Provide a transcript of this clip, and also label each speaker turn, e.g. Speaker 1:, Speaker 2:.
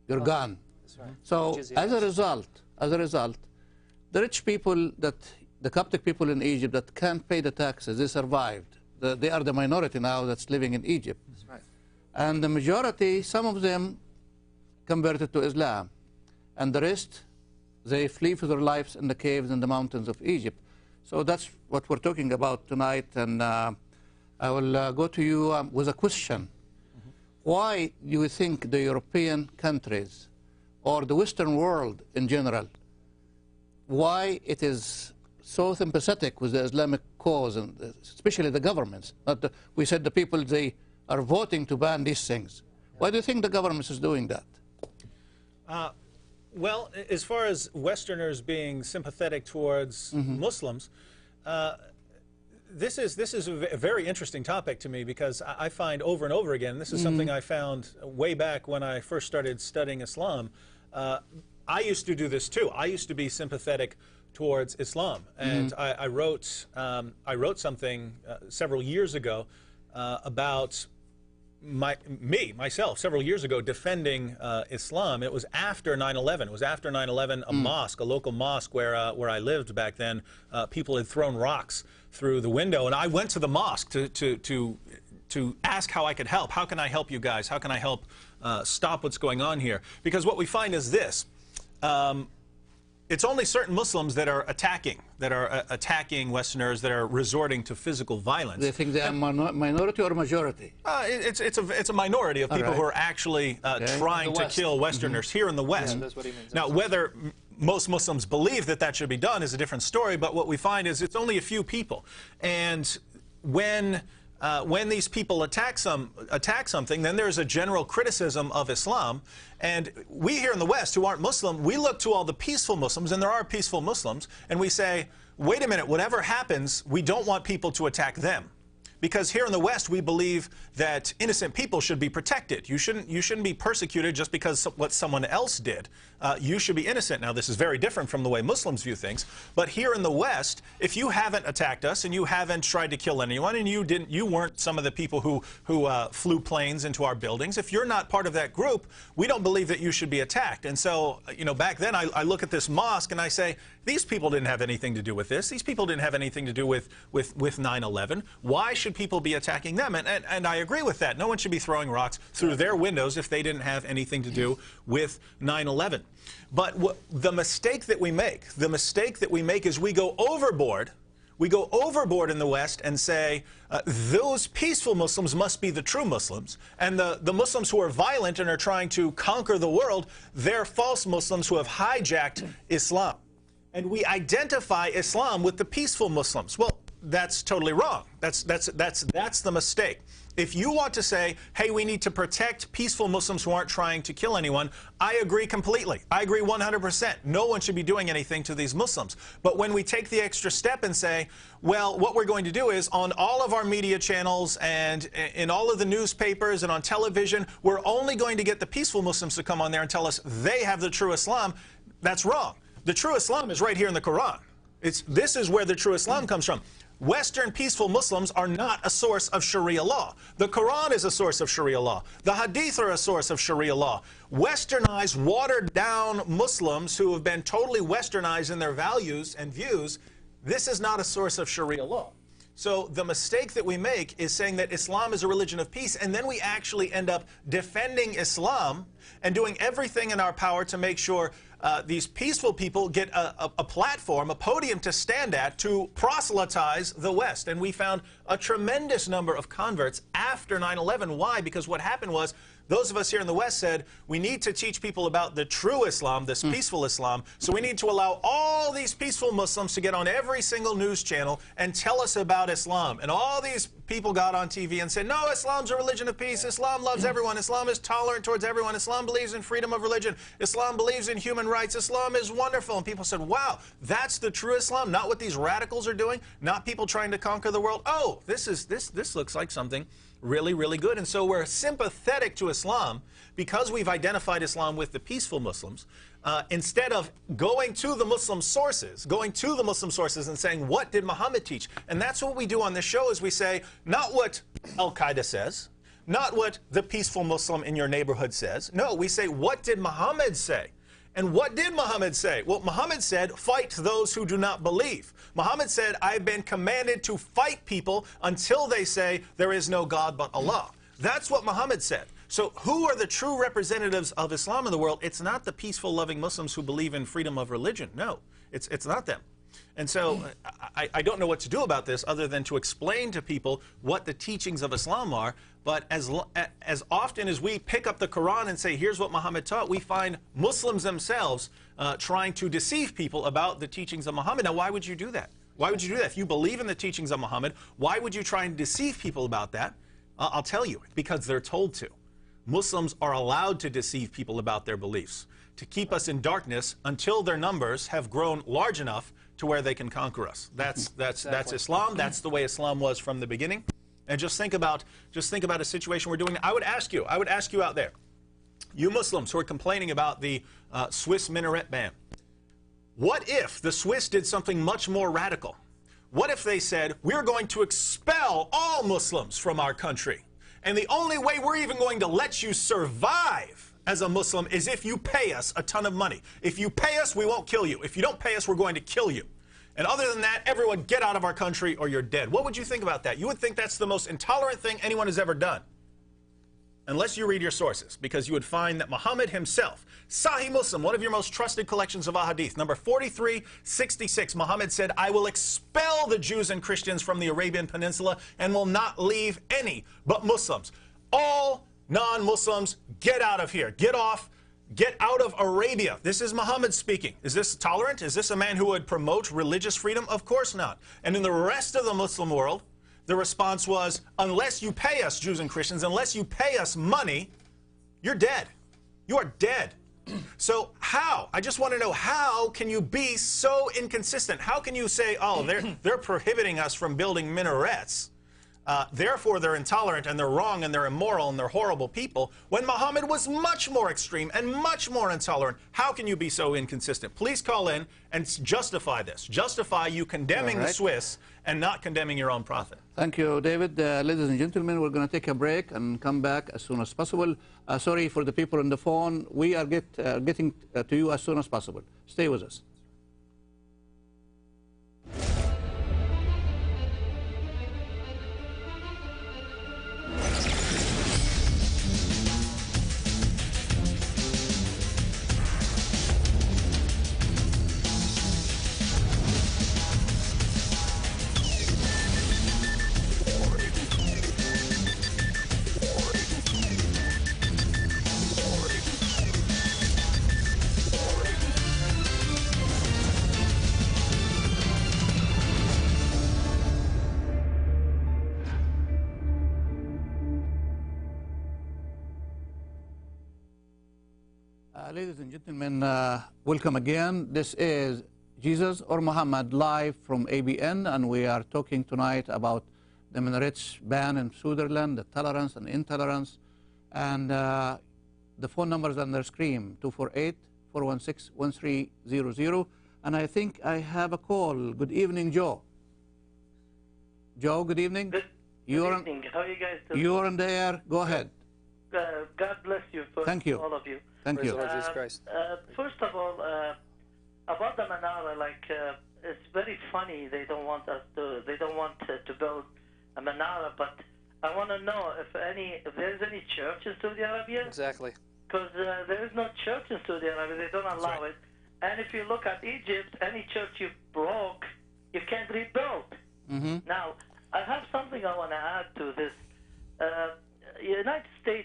Speaker 1: You're gone.
Speaker 2: That's right.
Speaker 1: So as a result, the rich people, the Coptic people in Egypt that can't pay the taxes, they survived. They are the minority now that's living in Egypt.
Speaker 2: That's right.
Speaker 1: And the majority, some of them converted to Islam. And the rest, they flee for their lives in the caves and the mountains of Egypt. So that's what we're talking about tonight. And I will go to you with a question. Why do you think the European countries or the Western world in general, why it is so sympathetic with the Islamic cause, and especially the governments? We said the people, they are voting to ban these things. Why do you think the government is doing that?
Speaker 3: Well, as far as Westerners being sympathetic towards Muslims, this is a very interesting topic to me, because I find over and over again, this is something I found way back when I first started studying Islam. I used to do this too. I used to be sympathetic towards Islam, and I wrote something several years ago about myself several years ago defending Islam. It was after 9/11. It was after 9/11. A mosque, a local mosque where I lived back then, people had thrown rocks through the window, and I went to the mosque to ask how I could help. How can I help you guys? How can I help stop what's going on here? Because what we find is this. It's only certain Muslims that are attacking Westerners, that are resorting to physical violence.
Speaker 1: Do you think they are minority or majority?
Speaker 3: It's a minority of people who are actually trying to kill Westerners here in the West.
Speaker 2: Yeah, that's what he means.
Speaker 3: Now, whether most Muslims believe that that should be done is a different story, but what we find is it's only a few people. And when these people attack something, then there's a general criticism of Islam. And we here in the West, who aren't Muslim, we look to all the peaceful Muslims, and there are peaceful Muslims, and we say, wait a minute, whatever happens, we don't want people to attack them. Because here in the West, we believe that innocent people should be protected. You shouldn't be persecuted just because what someone else did. You should be innocent. Now, this is very different from the way Muslims view things. But here in the West, if you haven't attacked us and you haven't tried to kill anyone, and you weren't some of the people who flew planes into our buildings, if you're not part of that group, we don't believe that you should be attacked. And so, back then, I look at this mosque and I say, these people didn't have anything to do with this. These people didn't have anything to do with 9/11. Why should people be attacking them? And I agree with that. No one should be throwing rocks through their windows if they didn't have anything to do with 9/11. But the mistake that we make is we go overboard. We go overboard in the West and say, those peaceful Muslims must be the true Muslims. And the Muslims who are violent and are trying to conquer the world, they're false Muslims who have hijacked Islam. And we identify Islam with the peaceful Muslims. Well, that's totally wrong. That's the mistake. If you want to say, hey, we need to protect peaceful Muslims who aren't trying to kill anyone, I agree completely. I agree 100%. No one should be doing anything to these Muslims. But when we take the extra step and say, well, what we're going to do is on all of our media channels and in all of the newspapers and on television, we're only going to get the peaceful Muslims to come on there and tell us they have the true Islam, that's wrong. The true Islam is right here in the Quran. This is where the true Islam comes from. Western peaceful Muslims are not a source of Sharia law. The Quran is a source of Sharia law. The Hadith are a source of Sharia law. Westernized, watered-down Muslims who have been totally westernized in their values and views, this is not a source of Sharia law. So the mistake that we make is saying that Islam is a religion of peace, and then we actually end up defending Islam and doing everything in our power to make sure these peaceful people get a platform, a podium to stand at to proselytize the West. And we found a tremendous number of converts after 9/11. Why? Because what happened was those of us here in the West said, we need to teach people about the true Islam, this peaceful Islam, so we need to allow all these peaceful Muslims to get on every single news channel and tell us about Islam. And all these people got on TV and said, no, Islam's a religion of peace. Islam loves everyone. Islam is tolerant towards everyone. Islam believes in freedom of religion. Islam believes in human rights. Islam is wonderful. And people said, wow, that's the true Islam, not what these radicals are doing, not people trying to conquer the world. Oh, this looks like something really, really good. And so we're sympathetic to Islam because we've identified Islam with the peaceful Muslims, instead of going to the Muslim sources and saying, what did Muhammad teach? And that's what we do on this show is we say, not what Al-Qaeda says, not what the peaceful Muslim in your neighborhood says. No, we say, what did Muhammad say? And what did Muhammad say? Well, Muhammad said, fight those who do not believe. Muhammad said, I've been commanded to fight people until they say there is no God but Allah. That's what Muhammad said. So who are the true representatives of Islam in the world? It's not the peaceful, loving Muslims who believe in freedom of religion. No, it's not them. And so I don't know what to do about this other than to explain to people what the teachings of Islam are. But as often as we pick up the Quran and say, here's what Muhammad taught, we find Muslims themselves trying to deceive people about the teachings of Muhammad. Now, why would you do that? Why would you do that? If you believe in the teachings of Muhammad, why would you try and deceive people about that? I'll tell you, because they're told to. Muslims are allowed to deceive people about their beliefs, to keep us in darkness until their numbers have grown large enough to where they can conquer us. That's Islam. That's the way Islam was from the beginning. And just think about a situation we're doing. I would ask you out there, you Muslims who are complaining about the Swiss Minaret Ban, what if the Swiss did something much more radical? What if they said, we're going to expel all Muslims from our country, and the only way we're even going to let you survive as a Muslim is if you pay us a ton of money. If you pay us, we won't kill you. If you don't pay us, we're going to kill you. And other than that, everyone get out of our country or you're dead. What would you think about that? You would think that's the most intolerant thing anyone has ever done. Unless you read your sources, because you would find that Muhammad himself, Sahih Muslim, one of your most trusted collections of ahadith, number 4366, Muhammad said, I will expel the Jews and Christians from the Arabian Peninsula and will not leave any but Muslims. All non-Muslims, get out of here. Get off. Get out of Arabia. This is Muhammad speaking. Is this tolerant? Is this a man who would promote religious freedom? Of course not. And in the rest of the Muslim world, the response was, unless you pay us, Jews and Christians, unless you pay us money, you're dead. You are dead. So how? I just want to know, how can you be so inconsistent? How can you say, oh, they're prohibiting us from building minarets, therefore they're intolerant and they're wrong and they're immoral and they're horrible people, when Muhammad was much more extreme and much more intolerant? How can you be so inconsistent? Please call in and justify this. Justify you condemning the Swiss and not condemning your own prophet.
Speaker 1: Thank you, David. Ladies and gentlemen, we're going to take a break and come back as soon as possible. Sorry for the people on the phone. We are getting to you as soon as possible. Stay with us. Ladies and gentlemen, welcome again. This is Jesus or Muhammad live from ABN, and we are talking tonight about the Minaret ban in Switzerland, the tolerance and intolerance. And the phone numbers on the screen, 248-416-1300. And I think I have a call. Good evening, Joe. Joe, good evening.
Speaker 2: Good evening. How are you guys doing?
Speaker 1: You're on the air. Go ahead.
Speaker 2: God bless you,
Speaker 1: Thank you.
Speaker 2: all of you.
Speaker 1: Thank you.
Speaker 4: Jesus Christ.
Speaker 2: First of all, about the Manara, it's very funny. They don't want to build a Manara, but I want to know if there's any church in Saudi Arabia.
Speaker 4: Exactly.
Speaker 2: Because there is no church in Saudi Arabia. They don't allow it. And if you look at Egypt, any church you broke, you can't rebuild.
Speaker 1: Mm-hmm.
Speaker 2: Now, I have something I want to add to this. United States